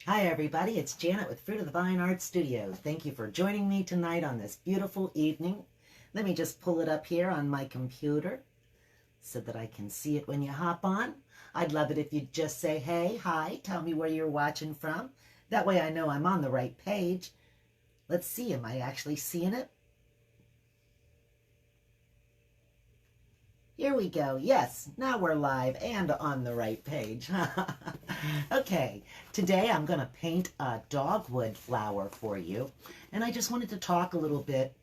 Hi everybody, it's Janet with Fruit of the Vine Art Studio. Thank you for joining me tonight on this beautiful evening. Let me just pull it up here on my computer so that I can see it when you hop on. I'd love it if you'd just say, hey, hi, tell me where you're watching from. That way I know I'm on the right page. Let's see, am I actually seeing it? Here we go. Yes, now we're live and on the right page. Okay, today I'm going to paint a dogwood flower for you. And I just wanted to talk a little bit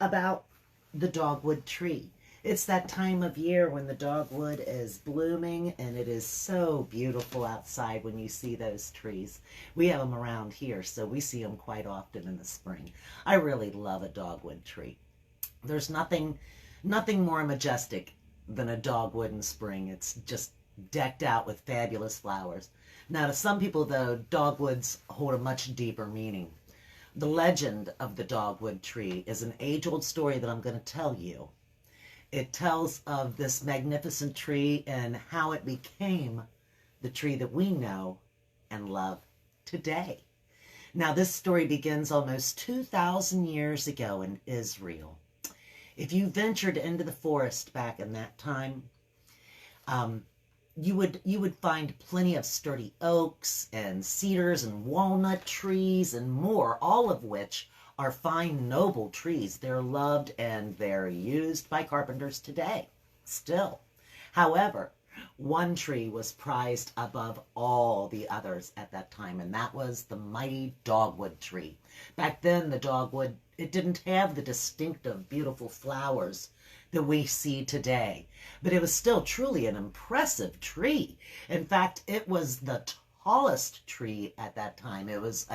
about the dogwood tree. It's that time of year when the dogwood is blooming, and it is so beautiful outside when you see those trees. We have them around here, so we see them quite often in the spring. I really love a dogwood tree. There's nothing more majestic than a dogwood in spring. It's just decked out with fabulous flowers. Now, to some people, though, dogwoods hold a much deeper meaning. The legend of the dogwood tree is an age-old story that I'm going to tell you. It tells of this magnificent tree and how it became the tree that we know and love today. Now, this story begins almost 2,000 years ago in Israel. If you ventured into the forest back in that time, you would find plenty of sturdy oaks and cedars and walnut trees and more, all of which are fine, noble trees. They're loved and they're used by carpenters today, still. However, one tree was prized above all the others at that time, and that was the mighty dogwood tree. Back then, the dogwood, it didn't have the distinctive, beautiful flowers that we see today, but it was still truly an impressive tree. In fact, it was the tallest tree at that time. It was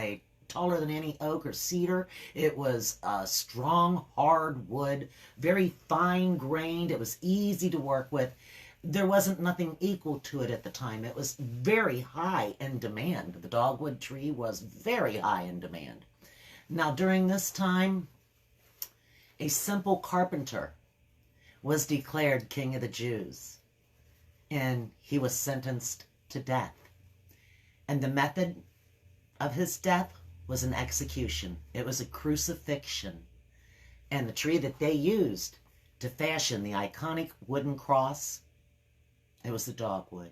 taller than any oak or cedar. It was a strong, hard wood, very fine-grained. It was easy to work with. There wasn't nothing equal to it at the time. It was very high in demand. The dogwood tree was very high in demand. Now, during this time, a simple carpenter was declared king of the Jews, and he was sentenced to death. And the method of his death was an execution. It was a crucifixion. And the tree that they used to fashion the iconic wooden cross, it was the dogwood.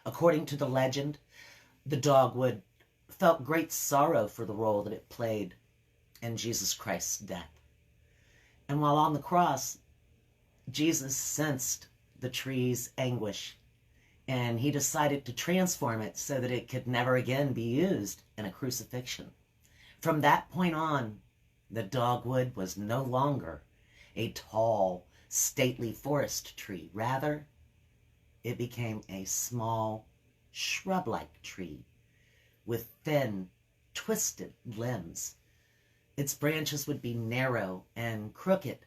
According to the legend, the dogwood felt great sorrow for the role that it played in Jesus Christ's death. And while on the cross, Jesus sensed the tree's anguish, and he decided to transform it so that it could never again be used in a crucifixion. From that point on, the dogwood was no longer a tall, stately forest tree. Rather, it became a small, shrub-like tree with thin, twisted limbs. Its branches would be narrow and crooked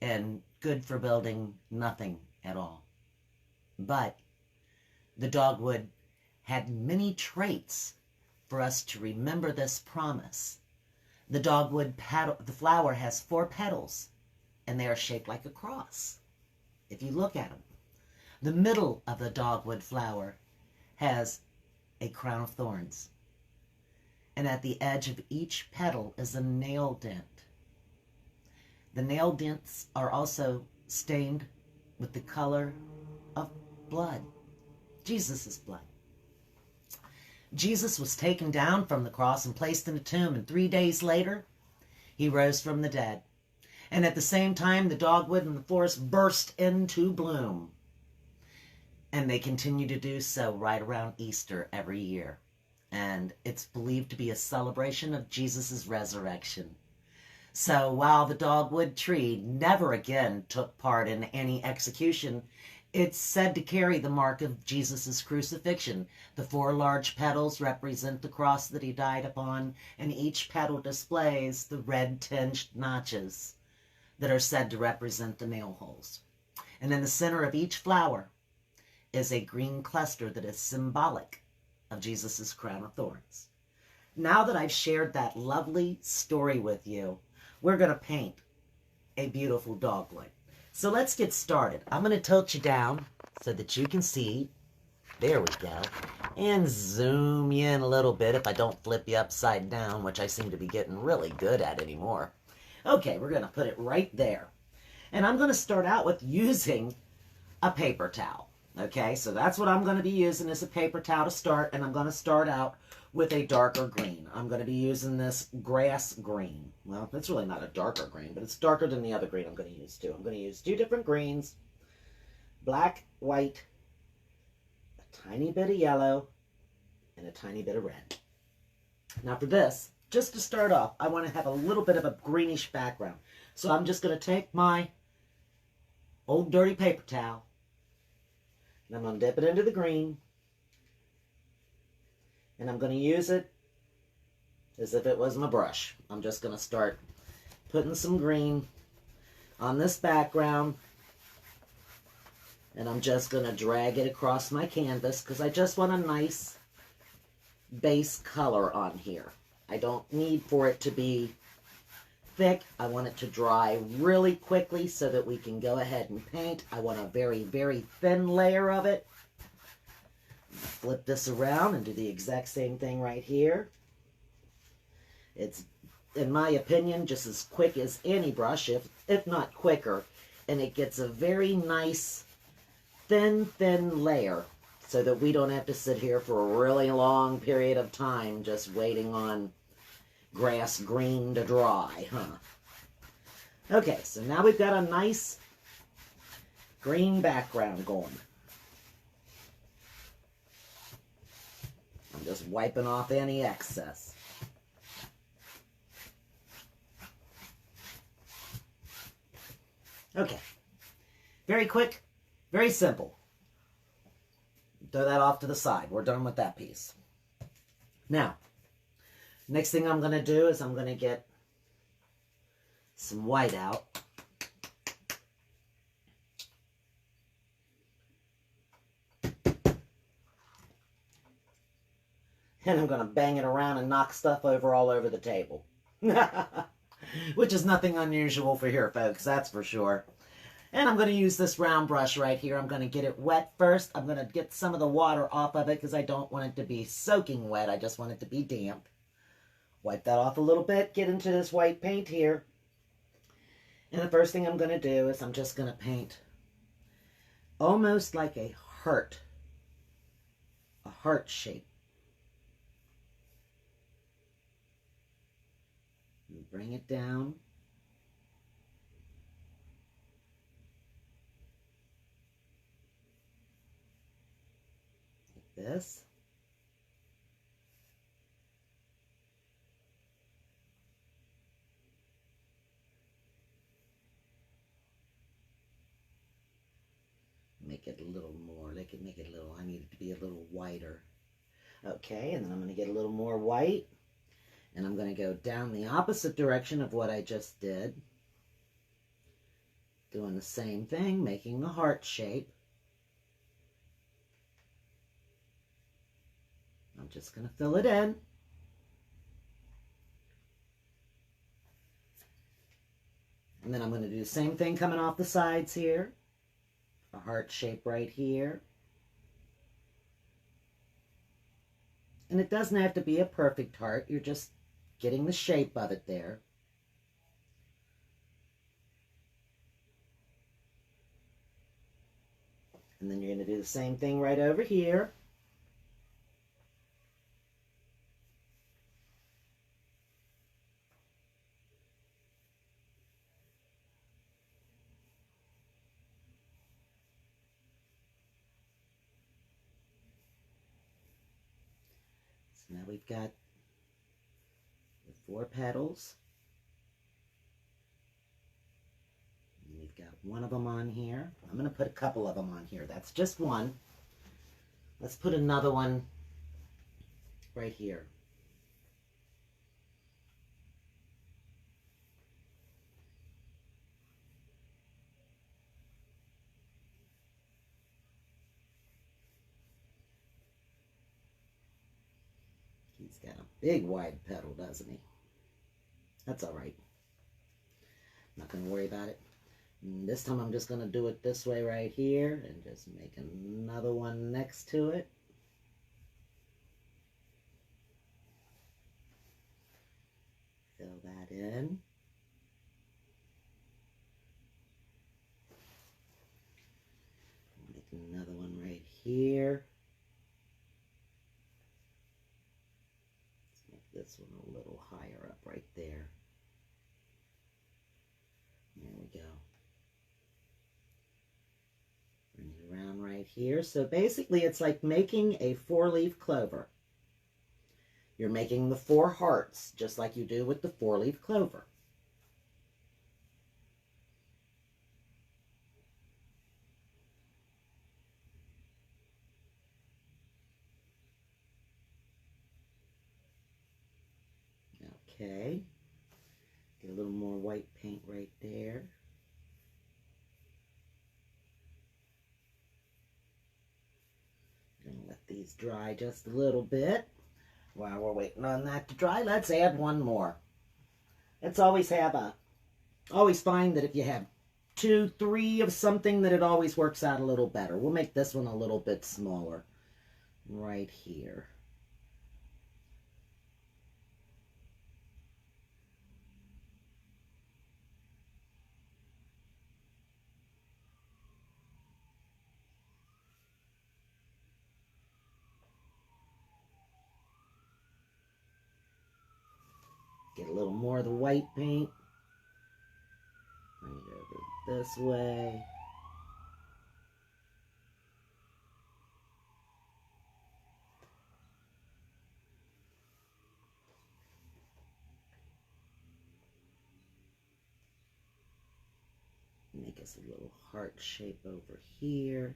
and good for building nothing at all. But the dogwood had many traits for us to remember this promise. The dogwood the flower has 4 petals, and they are shaped like a cross, if you look at them. The middle of the dogwood flower has a crown of thorns, and at the edge of each petal is a nail dent. The nail dents are also stained with the color of blood, Jesus' blood. Jesus was taken down from the cross and placed in a tomb, and 3 days later, he rose from the dead. And at the same time, the dogwood in the forest burst into bloom. And they continue to do so right around Easter every year. And it's believed to be a celebration of Jesus' resurrection. So while the dogwood tree never again took part in any execution, it's said to carry the mark of Jesus' crucifixion. The 4 large petals represent the cross that he died upon, and each petal displays the red-tinged notches that are said to represent the nail holes. And in the center of each flower is a green cluster that is symbolic of Jesus' crown of thorns. Now that I've shared that lovely story with you, we're going to paint a beautiful dogwood. So let's get started. I'm going to tilt you down so that you can see. There we go. and zoom you in a little bit if I don't flip you upside down, which I seem to be getting really good at anymore. Okay, we're going to put it right there. And I'm going to start out with using a paper towel. Okay, so that's what I'm going to be using as a paper towel to start, and I'm going to start out with a darker green. I'm going to be using this grass green. Well, it's really not a darker green, but it's darker than the other green I'm going to use too. I'm going to use 2 different greens, black, white, a tiny bit of yellow, and a tiny bit of red. Now for this, just to start off, I want to have a little bit of a greenish background. So I'm just going to take my old dirty paper towel, and I'm going to dip it into the green, and I'm going to use it as if it was my brush. I'm just going to start putting some green on this background, and I'm just going to drag it across my canvas because I just want a nice base color on here. I don't need for it to be thick. I want it to dry really quickly so that we can go ahead and paint. I want a very, very thin layer of it. Flip this around and do the exact same thing right here. It's, in my opinion, just as quick as any brush, if not quicker, and it gets a very nice thin layer so that we don't have to sit here for a really long period of time just waiting on grass green to dry, Okay, so now we've got a nice green background going. I'm just wiping off any excess. Okay, very quick, very simple. Throw that off to the side. We're done with that piece. Now, next thing I'm going to do is I'm going to get some white out. And I'm going to bang it around and knock stuff over all over the table. Which is nothing unusual for here, folks, that's for sure. And I'm going to use this round brush right here. I'm going to get it wet first. I'm going to get some of the water off of it because I don't want it to be soaking wet. I just want it to be damp. Wipe that off a little bit. Get into this white paint here. And the first thing I'm going to do is I'm just going to paint almost like a heart shape. And bring it down. Like this. Make it a little more, make it a little, I need it to be a little whiter. Okay, and then I'm going to get a little more white, and I'm going to go down the opposite direction of what I just did. Doing the same thing, making the heart shape. I'm just going to fill it in. And then I'm going to do the same thing coming off the sides here. A heart shape right here. And it doesn't have to be a perfect heart. You're just getting the shape of it there. And then you're going to do the same thing right over here. Now we've got the 4 petals. And we've got one of them on here. I'm going to put a couple of them on here. That's just one. Let's put another one right here. He's got a big wide petal, doesn't he? That's all right. Not going to worry about it. And this time I'm just going to do it this way right here and just make another one next to it. fill that in. Make another one right here. Let's make this one a little higher up right there. There we go. Bring it around right here. So basically it's like making a 4-leaf clover. You're making the 4 hearts, just like you do with the 4-leaf clover. Okay. Get a little more white paint right there. I'm going to let these dry just a little bit. While we're waiting on that to dry, let's add one more. Let's always find that if you have 2, 3 of something, that it always works out a little better. We'll make this one a little bit smaller right here. Get a little more of the white paint. Bring it over this way. Make us a little heart shape over here.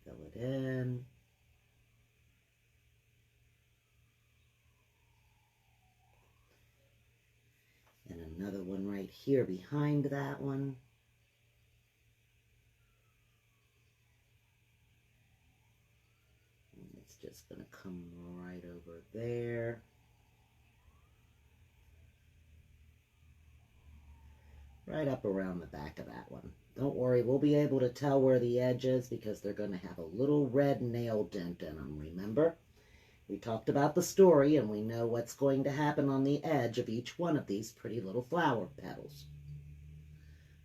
Fill it in. And another one right here behind that one. And it's just going to come right over there. Right up around the back of that one. Don't worry, we'll be able to tell where the edge is because they're going to have a little red nail dent in them, remember? We talked about the story, and we know what's going to happen on the edge of each one of these pretty little flower petals.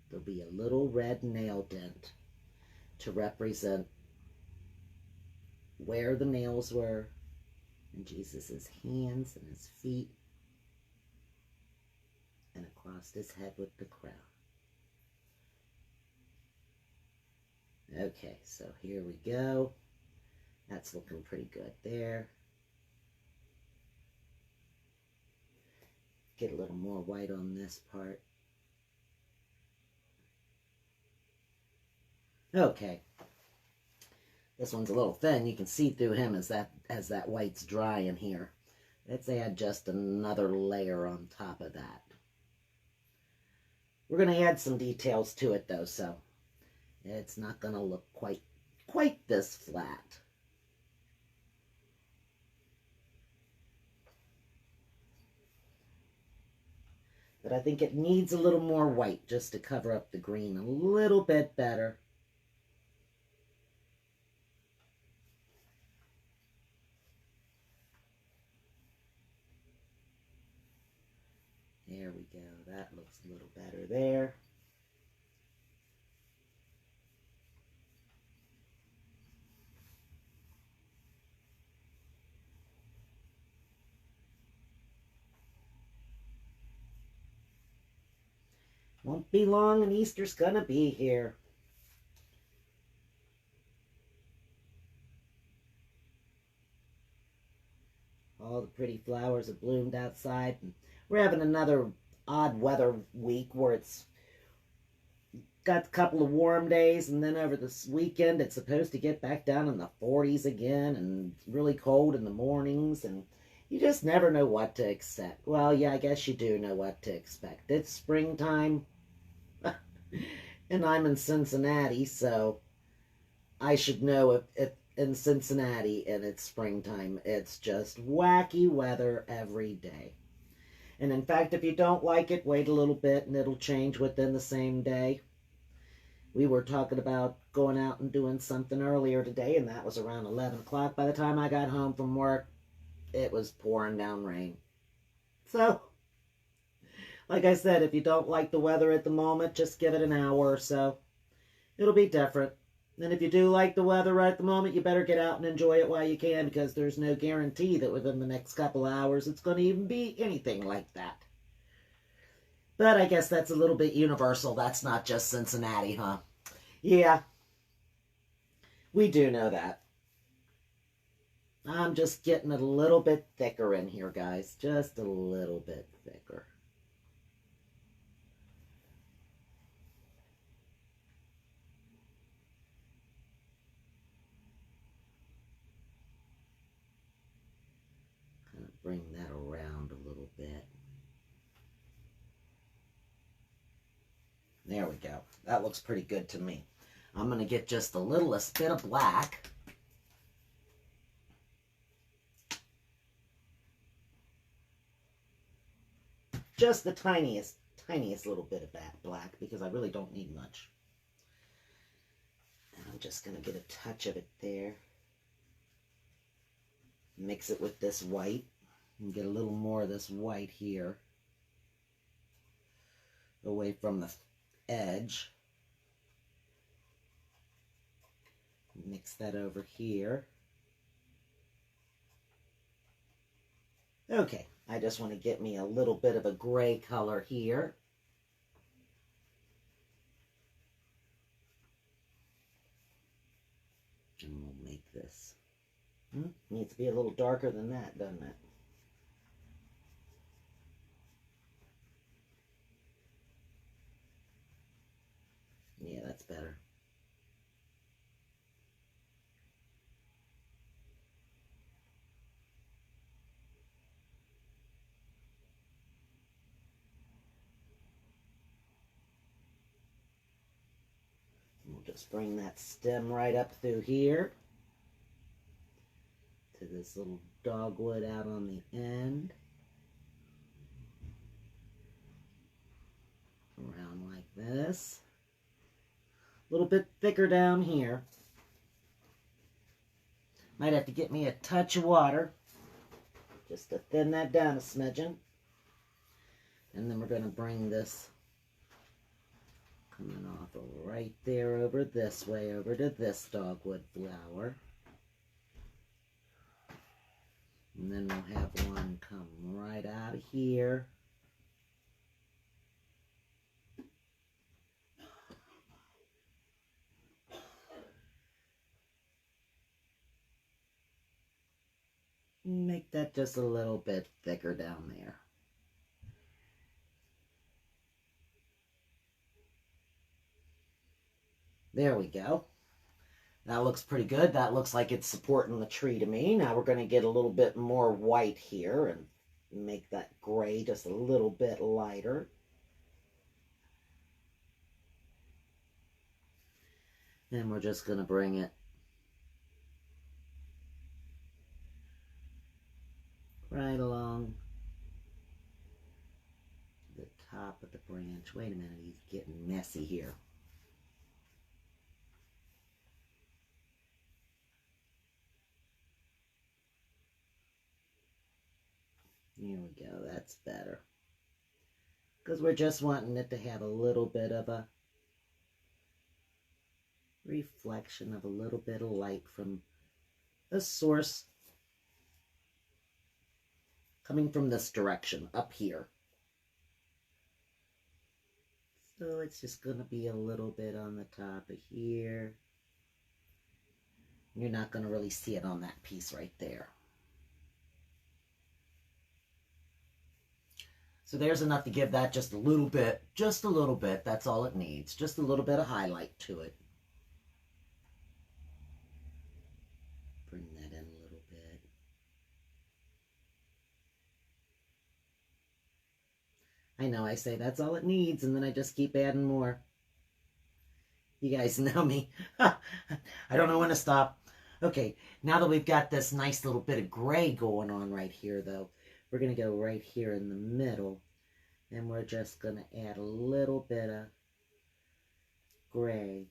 There'll be a little red nail dent to represent where the nails were, and Jesus' hands and his feet, and across his head with the crown. Okay, so here we go. That's looking pretty good there. Get a little more white on this part. Okay. This one's a little thin. You can see through him as that white's dry in here. Let's add just another layer on top of that. We're going to add some details to it though, so it's not going to look quite this flat. But I think it needs a little more white just to cover up the green a little bit better. There we go. That looks a little better there. Won't be long and Easter's gonna be here. All the pretty flowers have bloomed outside. And we're having another odd weather week where it's got a couple of warm days, and then over this weekend it's supposed to get back down in the 40s again and really cold in the mornings, and you just never know what to expect. Well, yeah, I guess you do know what to expect. It's springtime, and I'm in Cincinnati, so I should know if in Cincinnati and it's springtime, it's just wacky weather every day. And in fact, if you don't like it, wait a little bit and it'll change within the same day. We were talking about going out and doing something earlier today, and that was around 11 o'clock. By the time I got home from work, it was pouring down rain. So, Like I said, if you don't like the weather at the moment, just give it an hour or so. It'll be different. And if you do like the weather right at the moment, you better get out and enjoy it while you can, because there's no guarantee that within the next couple hours it's going to even be anything like that. But I guess that's a little bit universal. That's not just Cincinnati, huh? Yeah, we do know that. I'm just getting it a little bit thicker in here, guys. Just a little bit thicker. Kind of bring that around a little bit. There we go. That looks pretty good to me. I'm going to get just the littlest bit of black. Just the tiniest little bit of that black, because I really don't need much. And I'm just going to get a touch of it there. Mix it with this white and get a little more of this white here away from the edge. Mix that over here. Okay, I just want to get me a little bit of a gray color here. And we'll make this. Needs to be a little darker than that, doesn't it? Yeah, that's better. We'll just bring that stem right up through here to this little dogwood out on the end. Around like this. A little bit thicker down here. Might have to get me a touch of water just to thin that down a smidgen. And then we're going to bring this coming off right there over this way, over to this dogwood flower. And then we'll have one come right out of here. Make that just a little bit thicker down there. There we go. That looks pretty good. That looks like it's supporting the tree to me. Now we're going to get a little bit more white here and make that gray just a little bit lighter. Then we're just going to bring it right along the top of the branch. Wait a minute, he's getting messy here. Here we go, that's better. Because we're just wanting it to have a little bit of a reflection of a little bit of light from the source coming from this direction, up here. So it's just going to be a little bit on the top of here. You're not going to really see it on that piece right there. So there's enough to give that just a little bit, that's all it needs. Just a little bit of highlight to it. Bring that in a little bit. I know I say that's all it needs, and then I just keep adding more. You guys know me. I don't know when to stop. Okay, now that we've got this nice little bit of gray going on right here, though, we're going to go right here in the middle, and we're just going to add a little bit of gray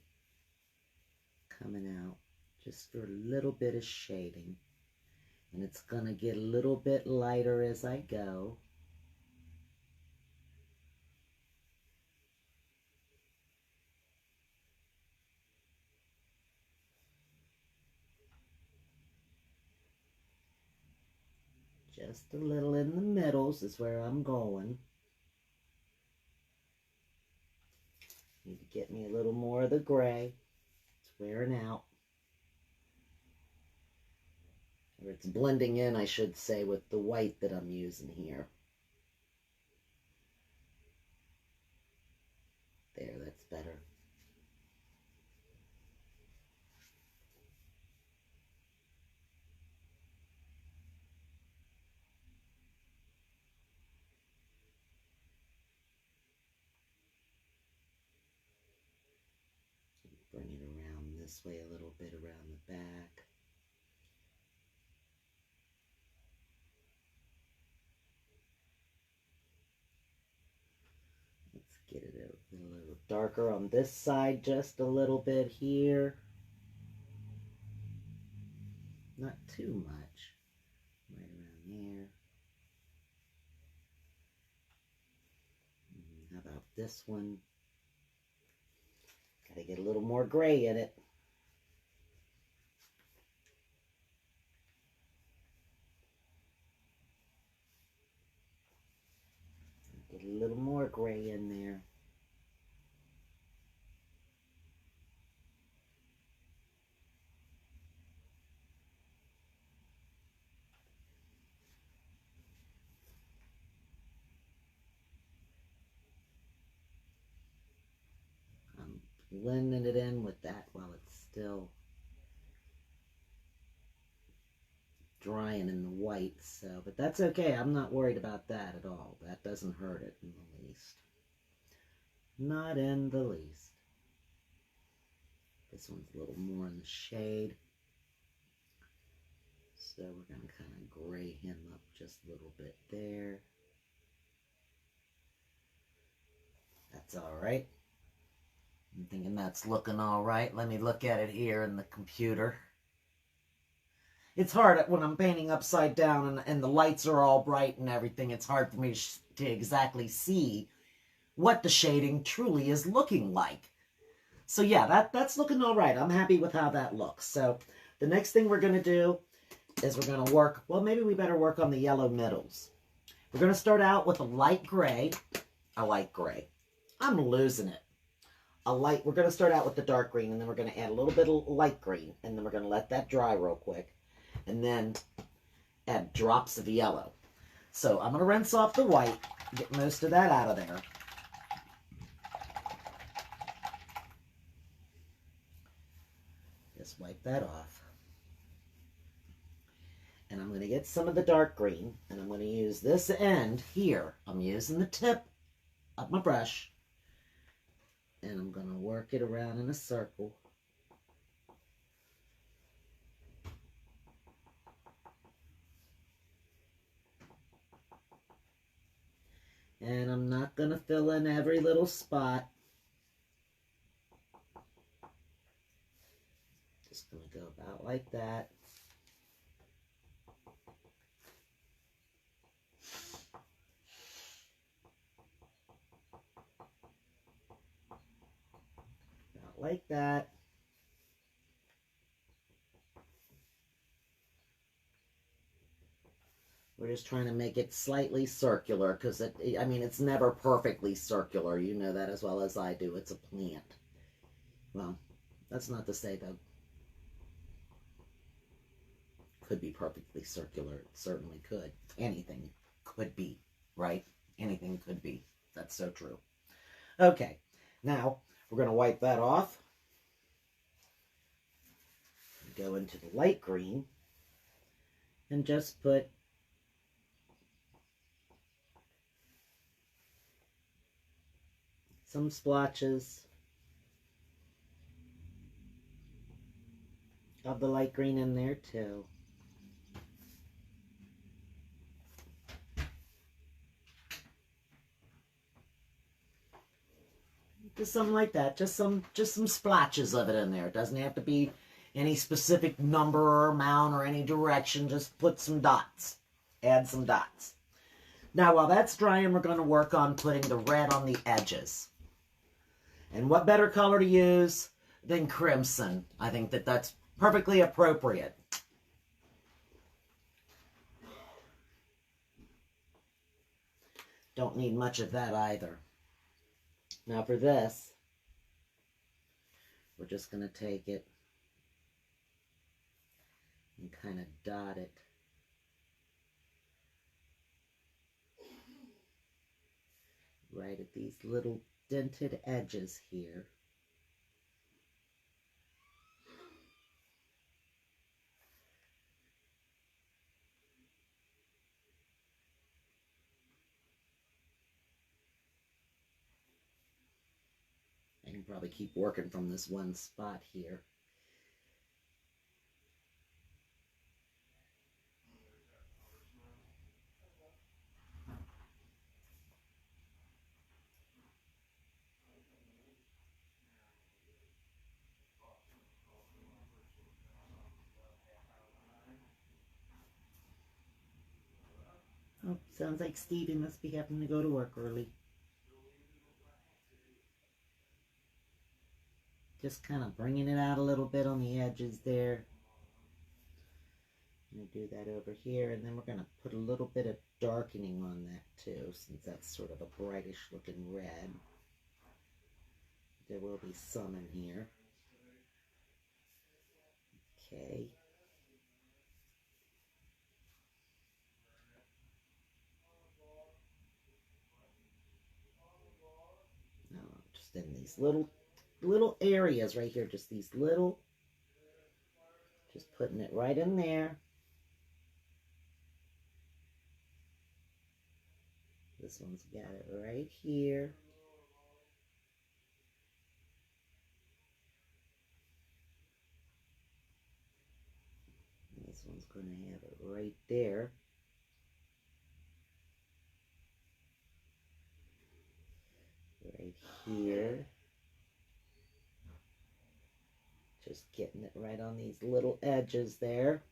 coming out, just for a little bit of shading. And it's going to get a little bit lighter as I go. Just a little in the middles is where I'm going. Need to get me a little more of the gray. It's wearing out. Or it's blending in, I should say, with the white that I'm using here. There, that's better. Bring it around this way a little bit around the back. Let's get it a little darker on this side, just a little bit here. Not too much. Right around there. How about this one? Gotta get a little more gray in it. Get a little more gray in there. I'm blending it in with that while it's still drying in the white, so, but that's okay. I'm not worried about that at all. That doesn't hurt it in the least. Not in the least. This one's a little more in the shade. So we're going to kind of gray him up just a little bit there. That's all right. I'm thinking that's looking all right. Let me look at it here in the computer. It's hard when I'm painting upside down and the lights are all bright and everything. It's hard for me to exactly see what the shading truly is looking like. So yeah, that's looking all right. I'm happy with how that looks. So the next thing we're going to do is we're going to work, well, maybe we better work on the yellow middles. We're going to start out with a light gray. I'm losing it. We're going to start out with the dark green, and then we're going to add a little bit of light green, and then we're going to let that dry real quick, and then add drops of yellow. So I'm going to rinse off the white, get most of that out of there. Just wipe that off. And I'm going to get some of the dark green, and I'm going to use this end here. I'm using the tip of my brush, and I'm going to work it around in a circle. And I'm not going to fill in every little spot. Just going to go about like that. About like that. We're just trying to make it slightly circular because, it's never perfectly circular. You know that as well as I do. It's a plant. Well, that's not to say, though. Could be perfectly circular. It certainly could. Anything could be, right? Anything could be. That's so true. Okay, now we're going to wipe that off. Go into the light green and just put some splotches of the light green in there too. Just something like that. Just some splotches of it in there. It doesn't have to be any specific number or amount or any direction. Just put some dots. Add some dots. Now, while that's drying, we're going to work on putting the red on the edges. And what better color to use than crimson? I think that's perfectly appropriate. Don't need much of that either. Now for this, we're just going to take it and kind of dot it right at these little dented edges here. I can probably keep working from this one spot here. Oh, sounds like Stevie must be having to go to work early. Just kind of bringing it out a little bit on the edges there. I'm going to do that over here, and then we're going to put a little bit of darkening on that too, since that's sort of a brightish looking red. There will be some in here. Okay. Now, just in these little areas right here, just these little, just putting it right in there. This one's got it right here. And this one's going to have it right there. Right here. Just getting it right on these little edges there.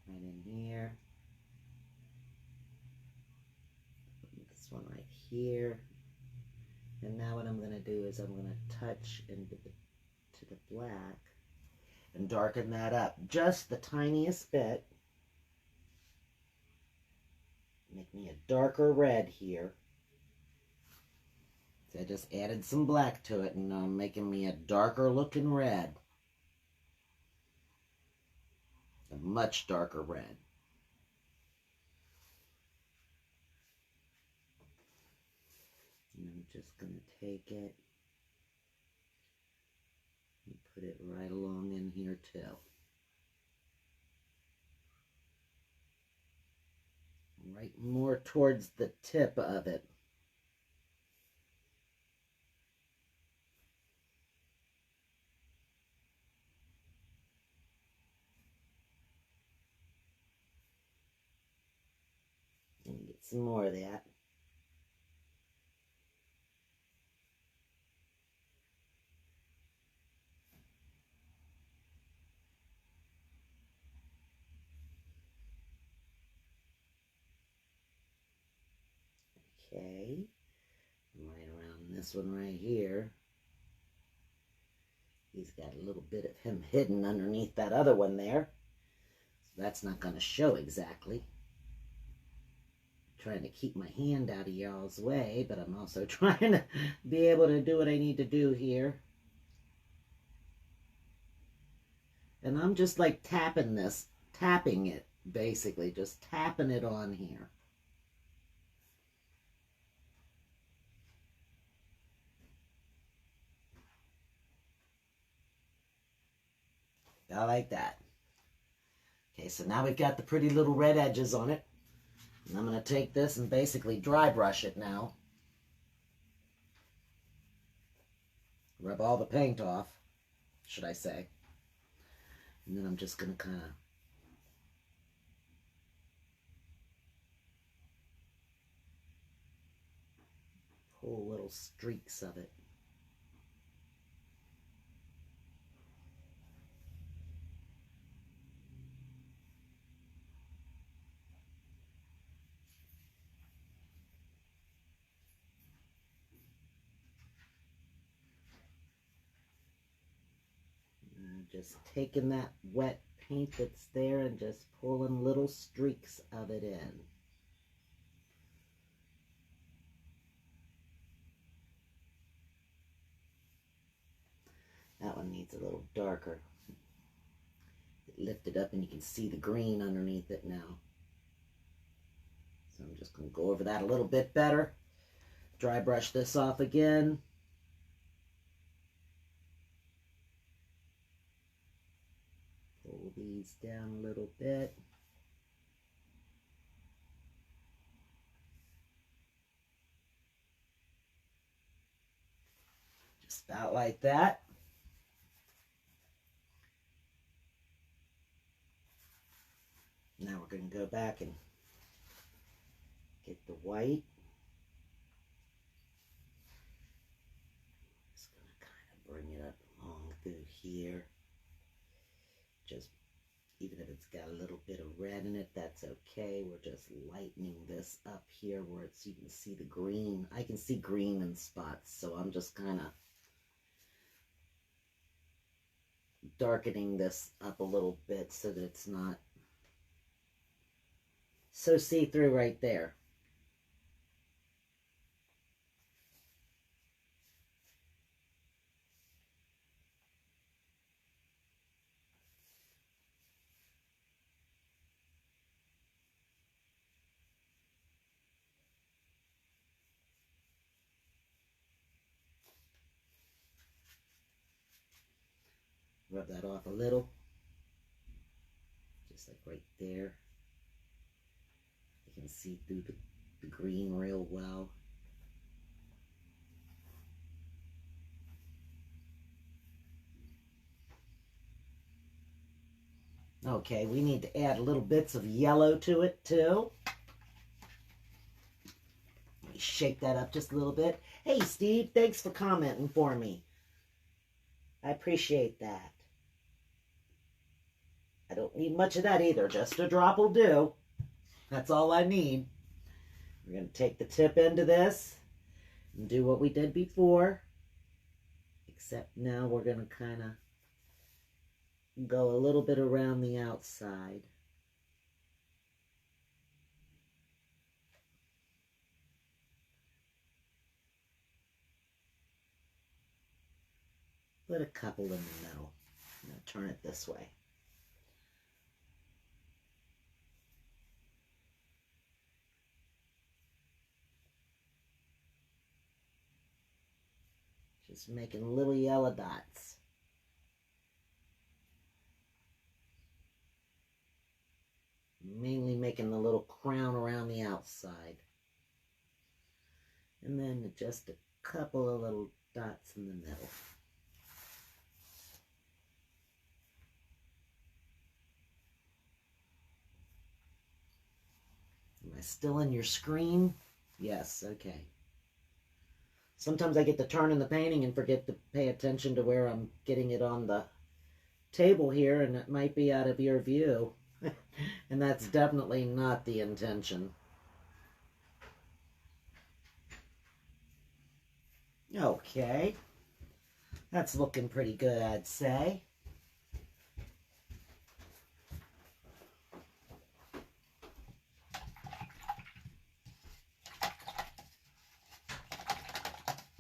Right in here. This one right here. And now what I'm going to do is I'm going to touch into the black and darken that up just the tiniest bit. Make me a darker red here. So I just added some black to it, and now I'm making me a darker looking red. A much darker red. And I'm just going to take it and put it right along in here too. Right more towards the tip of it. And get some more of that. Okay, right around this one right here. He's got a little bit of him hidden underneath that other one there. So that's not going to show exactly. I'm trying to keep my hand out of y'all's way, but I'm also trying to be able to do what I need to do here. And I'm just like tapping it, basically, just tapping it on here. I like that. Okay, so now we've got the pretty little red edges on it. And I'm going to take this and basically dry brush it now. Rub all the paint off, should I say. And then I'm just going to kind of pull little streaks of it. Just taking that wet paint that's there and just pulling little streaks of it in. That one needs a little darker. It lifted up and you can see the green underneath it now. So I'm just going to go over that a little bit better. Dry brush this off again. Pull these down a little bit. Just about like that. Now we're going to go back and get the white. Just going to kind of bring it up along through here. Just, even if it's got a little bit of red in it, that's okay. We're just lightening this up here where it's, you can see the green. I can see green in spots, so I'm just kind of darkening this up a little bit so that it's not so see-through right there. Rub that off a little, just like right there. You can see through the green real well. Okay, we need to add little bits of yellow to it too. Let me shake that up just a little bit. Hey Steve, thanks for commenting for me. I appreciate that. I don't need much of that either, just a drop will do. That's all I need. We're going to take the tip end of this and do what we did before, except now we're going to kind of go a little bit around the outside. Put a couple in the middle. I'm going to turn it this way. Just making little yellow dots. Mainly making the little crown around the outside. And then just a couple of little dots in the middle. Am I still in your screen? Yes, okay. Sometimes I get to turn in the painting and forget to pay attention to where I'm getting it on the table here, and it might be out of your view. And that's definitely not the intention. Okay. That's looking pretty good, I'd say.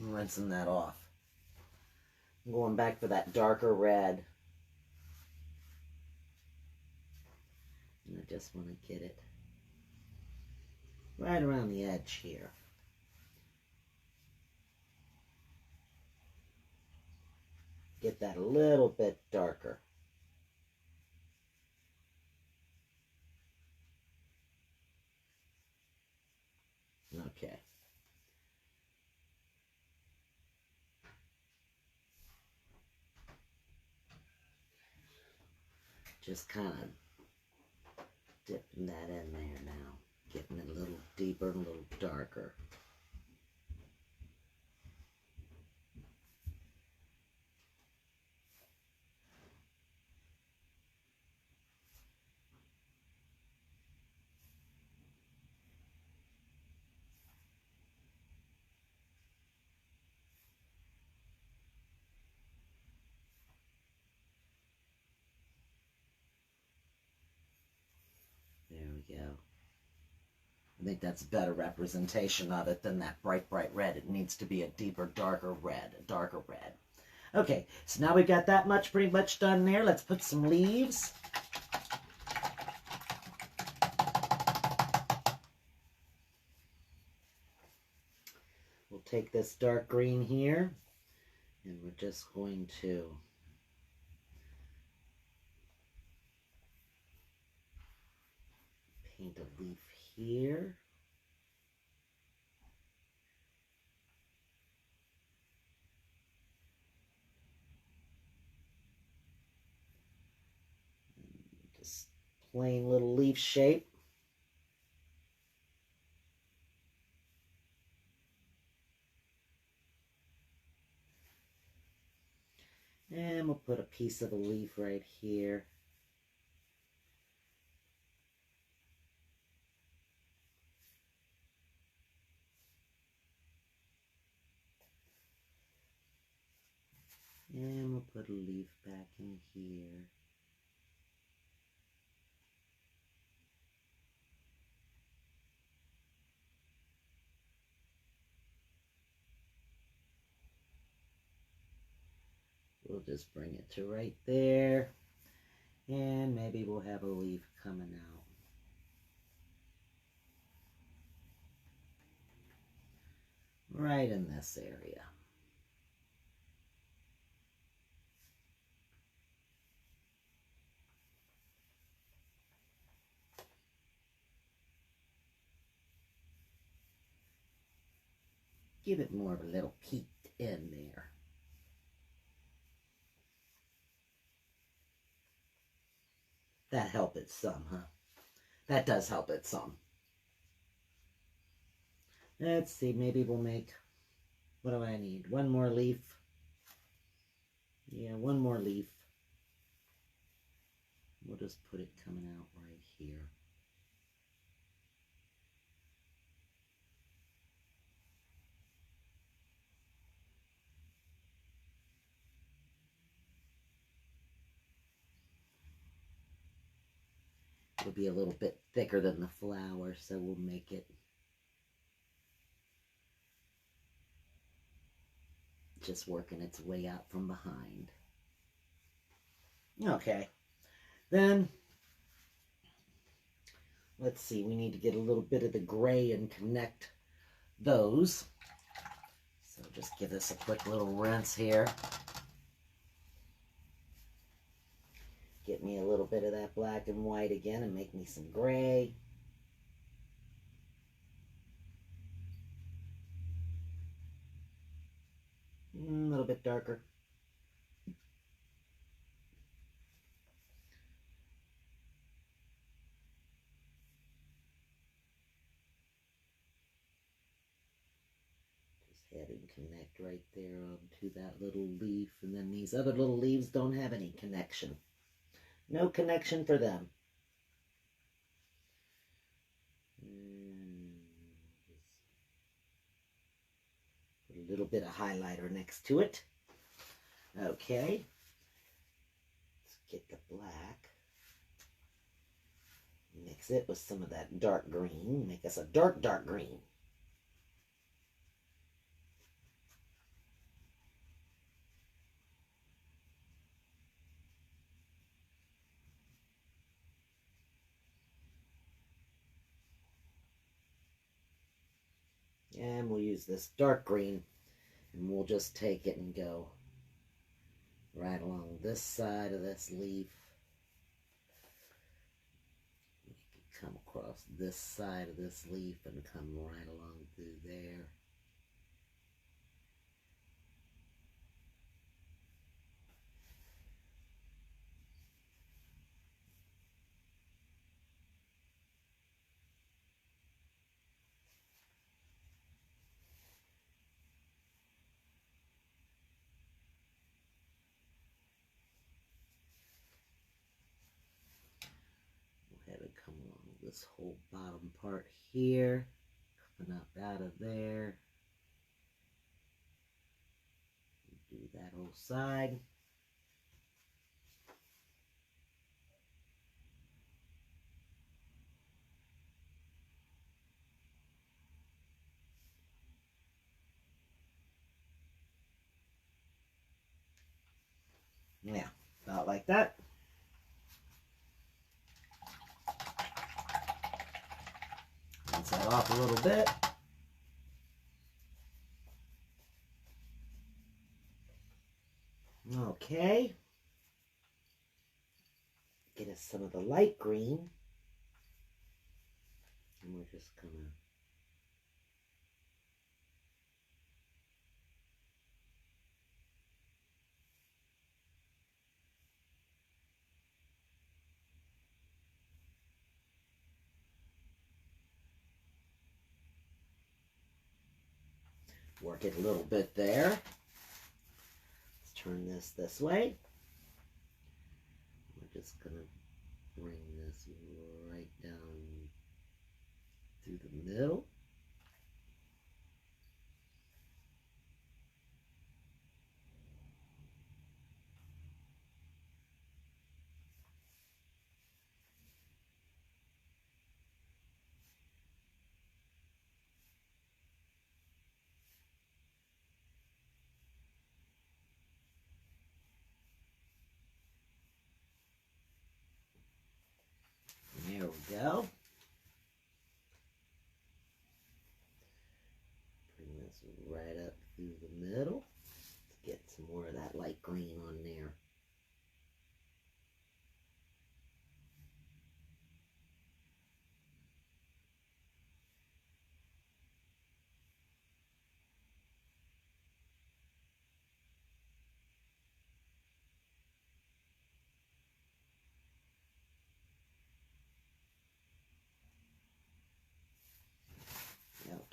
I'm rinsing that off. I'm going back for that darker red. And I just want to get it right around the edge here. Get that a little bit darker. Okay. Just kind of dipping that in there now. Getting it a little deeper and a little darker. we go. I think that's a better representation of it than that bright, bright red. It needs to be a deeper, darker red, a darker red. Okay, so now we've got that much pretty much done there. Let's put some leaves. We'll take this dark green here, and we're just going to paint a leaf here. Just plain little leaf shape. And we'll put a piece of a leaf right here. And we'll put a leaf back in here. We'll just bring it to right there. And maybe we'll have a leaf coming out. Right in this area. Give it more of a little peeked in there. That helped it some, huh? That does help it some. Let's see, maybe we'll make, what do I need? One more leaf. Yeah, one more leaf. We'll just put it coming out right here. It'll be a little bit thicker than the flower, so we'll make it just working its way out from behind. Okay, then let's see, we need to get a little bit of the gray and connect those. So just give this a quick little rinse here. Get me a little bit of that black and white again and make me some gray. A little bit darker. Just head and connect right there onto that little leaf. And then these other little leaves don't have any connection. No connection for them. Put a little bit of highlighter next to it. Okay. Let's get the black. Mix it with some of that dark green. Make us a dark, dark green. And we'll use this dark green, and we'll just take it and go right along this side of this leaf. Make it come across this side of this leaf and come right along through there. Come along this whole bottom part here, coming up out of there. Do that whole side. Yeah, about like that. Rinse that off a little bit. Okay. Get us some of the light green. And we're just gonna work it a little bit there. Let's turn this way. We're just gonna bring this right down through the middle. There we go. Bring this right up through the middle. Let's get some more of that light green on there.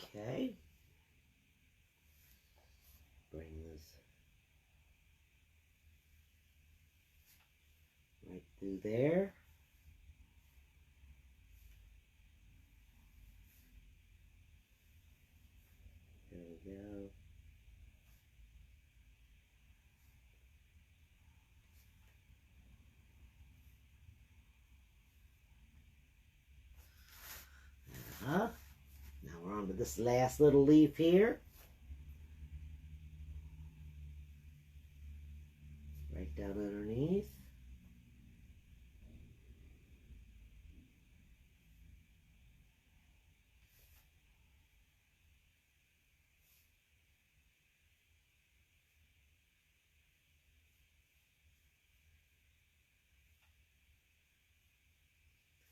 Okay. Bring this right through there. There we go. Now we're on to this last little leaf here. Right down underneath.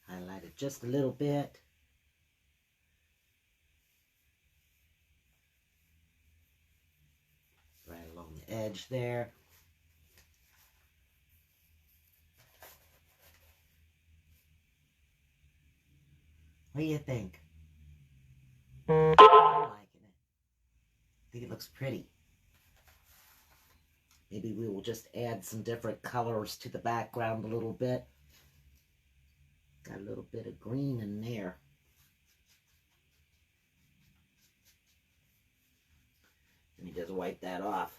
Highlight it just a little bit. Right along the edge there. What do you think? I'm liking it. I think it looks pretty. Maybe we will just add some different colors to the background a little bit. Got a little bit of green in there. Let me just wipe that off.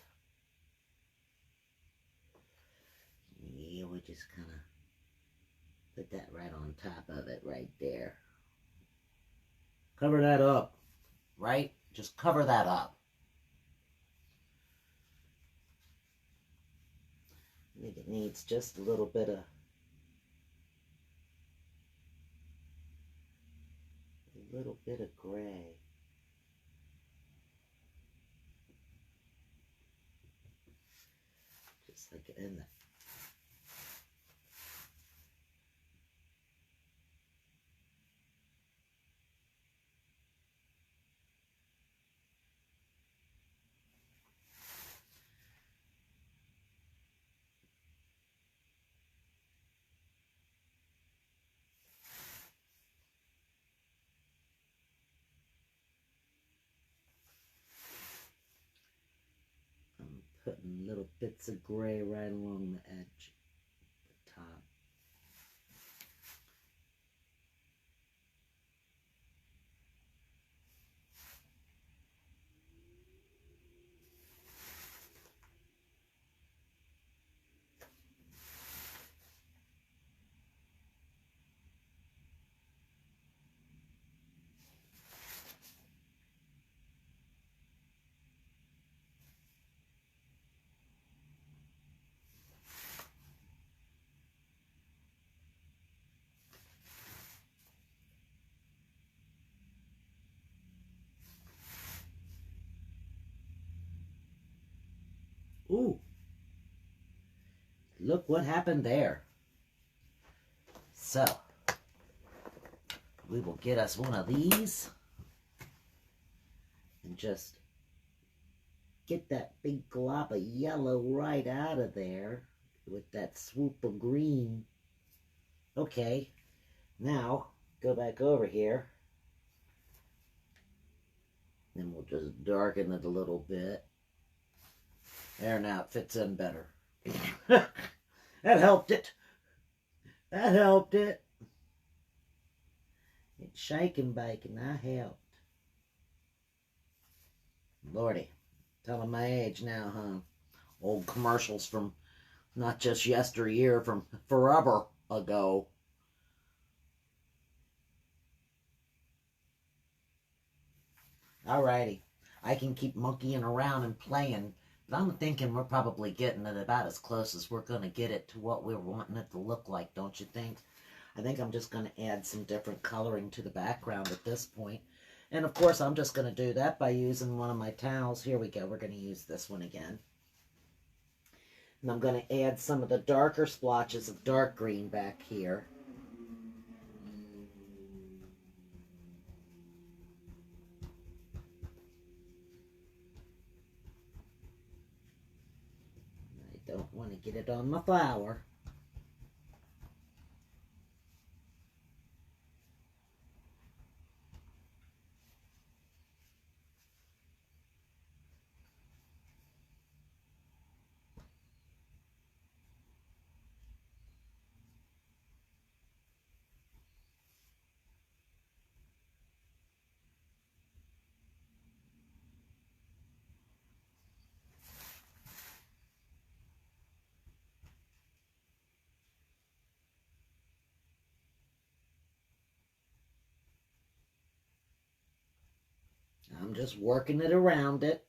Yeah, we just kind of put that right on top of it right there. Cover that up, right? Just cover that up. I think it needs just a little bit of gray. Just like in the putting little bits of gray right along the edge, the top. Ooh. Look what happened there. So, we will get us one of these and just get that big glob of yellow right out of there with that swoop of green. Okay, now go back over here. Then we'll just darken it a little bit. There, now it fits in better. That helped it. That helped it. It's shaking, bacon. I helped. Lordy, telling my age now, huh? Old commercials from not just yesteryear, from forever ago. Alrighty, I can keep monkeying around and playing, but I'm thinking we're probably getting it about as close as we're going to get it to what we're wanting it to look like, don't you think? I think I'm just going to add some different coloring to the background at this point. And of course, I'm just going to do that by using one of my towels. Here we go. We're going to use this one again. And I'm going to add some of the darker splotches of dark green back here. I don't want to get it on my flower. I'm just working it around it.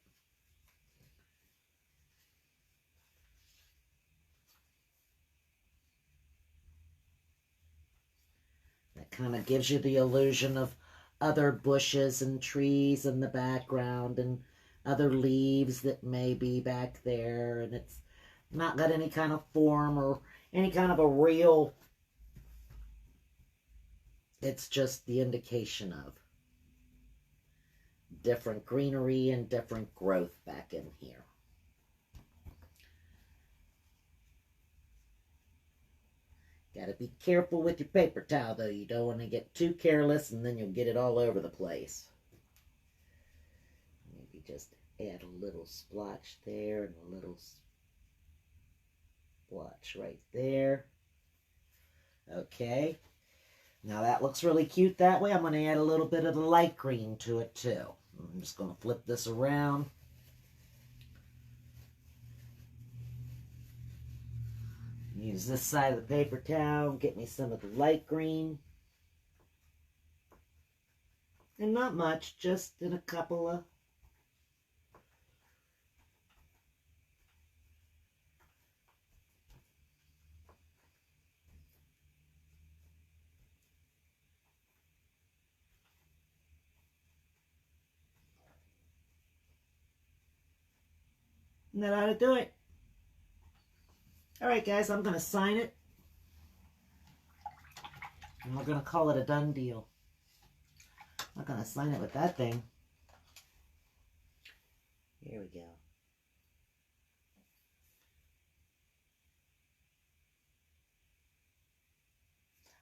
That kind of gives you the illusion of other bushes and trees in the background and other leaves that may be back there. And it's not got any kind of form or any kind of a real... It's just the indication of different greenery and different growth back in here. Gotta be careful with your paper towel, though. You don't want to get too careless, and then you'll get it all over the place. Maybe just add a little splotch there and a little splotch right there. Okay. Now that looks really cute that way. I'm going to add a little bit of the light green to it, too. I'm just going to flip this around. Use this side of the paper towel, get me some of the light green. And not much, just in a couple of... And that ought to do it. Alright guys, I'm going to sign it. And we're going to call it a done deal. I'm not going to sign it with that thing. Here we go.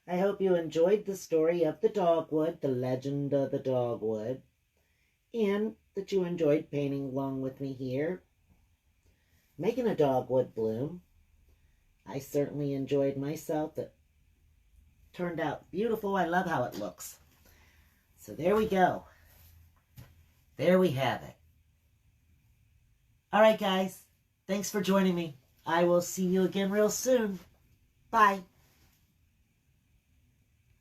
I hope you enjoyed the story of the Dogwood, the legend of the Dogwood, and that you enjoyed painting along with me here, making a dogwood bloom. I certainly enjoyed myself. It turned out beautiful. I love how it looks. So there we go. There we have it. All right, guys. Thanks for joining me. I will see you again real soon. Bye.